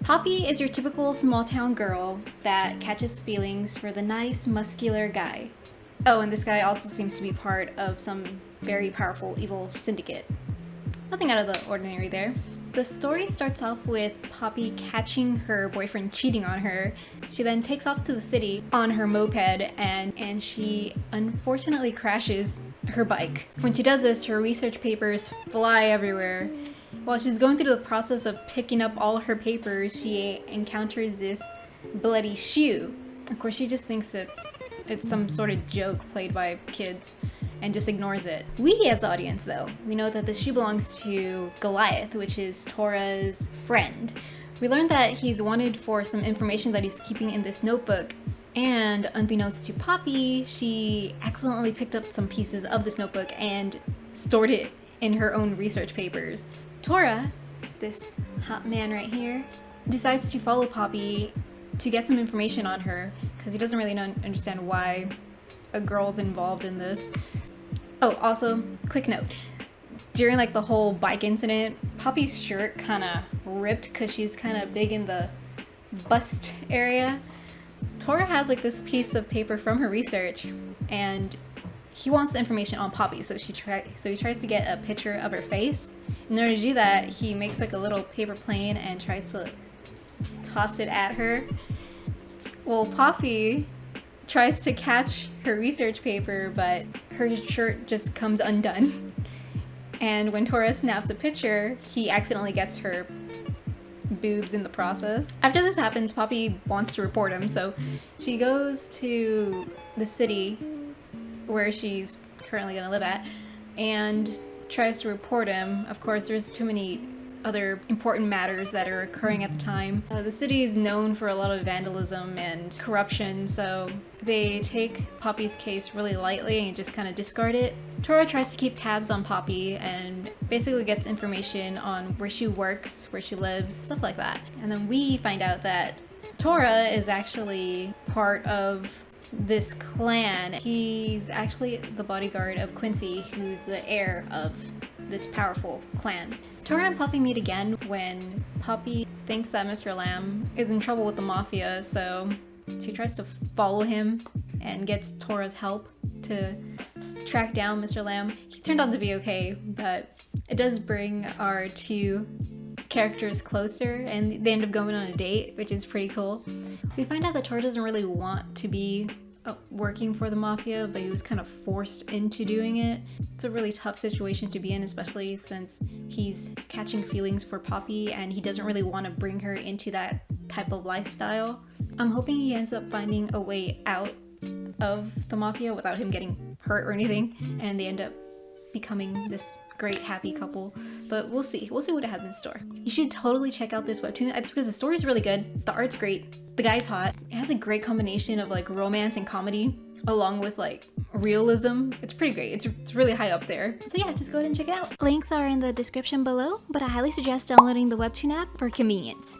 Poppy is your typical small town girl that catches feelings for the nice, muscular guy. Oh, and this guy also seems to be part of some very powerful evil syndicate. Nothing out of the ordinary there. The story starts off with Poppy catching her boyfriend cheating on her. She then takes off to the city on her moped and she unfortunately crashes her bike. When she does this, her research papers fly everywhere. While she's going through the process of picking up all her papers, she encounters this bloody shoe. Of course, she just thinks it's some sort of joke played by kids and just ignores it. We as the audience, though, we know that the shoe belongs to Goliath, which is Tora's friend. We learned that he's wanted for some information that he's keeping in this notebook, and unbeknownst to Poppy, she accidentally picked up some pieces of this notebook and stored it in her own research papers. Tora, this hot man right here, decides to follow Poppy to get some information on her because he doesn't really understand why a girl's involved in this. Oh, also, quick note. During like the whole bike incident, Poppy's shirt kind of ripped because she's kind of big in the bust area. Tora has like this piece of paper from her research and he wants the information on Poppy, so he tries to get a picture of her face. In order to do that, he makes like a little paper plane and tries to toss it at her. Well, Poppy tries to catch her research paper, but her shirt just comes undone. And when Tora snaps the picture, he accidentally gets her boobs in the process. After this happens, Poppy wants to report him, so she goes to the city where she's currently gonna live at and tries to report him. Of course, there's too many other important matters that are occurring at the time. The city is known for a lot of vandalism and corruption, so they take Poppy's case really lightly and just kind of discard it. Tora tries to keep tabs on Poppy and basically gets information on where she works, where she lives, stuff like that. And then we find out that Tora is actually part of this clan. He's actually the bodyguard of Quincey, who's the heir of this powerful clan. Tora and Poppy meet again when Poppy thinks that Mr. Lamb is in trouble with the mafia, so she tries to follow him and gets Tora's help to track down Mr. Lamb. He turned out to be okay, but it does bring our two characters closer and they end up going on a date, which is pretty cool. We find out that Tora doesn't really want to be working for the mafia, but he was kind of forced into doing it. It's a really tough situation to be in, especially since he's catching feelings for Poppy and he doesn't really want to bring her into that type of lifestyle. I'm hoping he ends up finding a way out of the mafia without him getting hurt or anything, and they end up becoming this great happy couple. But we'll see what it has in store. You should totally check out this webtoon. It's because the story's really good, the art's great, the guy's hot. It has a great combination of like romance and comedy along with like realism. It's pretty great. It's really high up there. So yeah, just go ahead and check it out. Links are in the description below, but I highly suggest downloading the webtoon app for convenience.